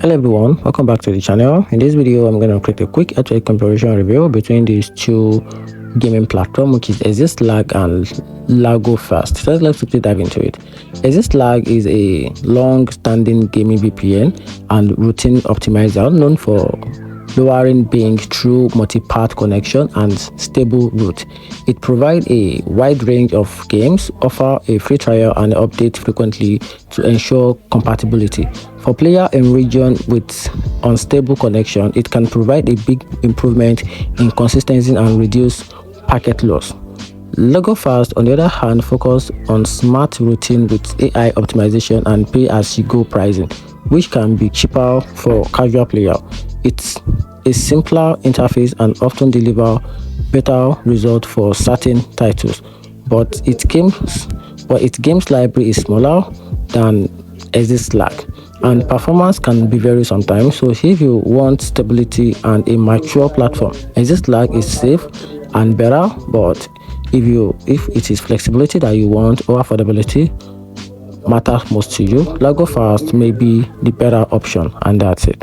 Hello everyone, welcome back to the channel. In this video I'm going to create a quick head-to-head comparison review between these two gaming platforms, which is ExitLag and LagoFast. So let's quickly dive into it. ExitLag is a long-standing gaming VPN and routine optimizer known for lowering ping through multi-path connection and stable route. It provides a wide range of games, offer a free trial and update frequently to ensure compatibility. For players in region with unstable connection, it can provide a big improvement in consistency and reduce packet loss. LagoFast, on the other hand, focus on smart routing with AI optimization and pay-as-you-go pricing, which can be cheaper for casual players. It's a simpler interface and often deliver better results for certain titles, but its games library is smaller than ExitLag, and performance can be vary sometimes. So if you want stability and a mature platform, ExitLag is safe and better, but if it is flexibility that you want or affordability matters most to you, LagoFast may be the better option, and that's it.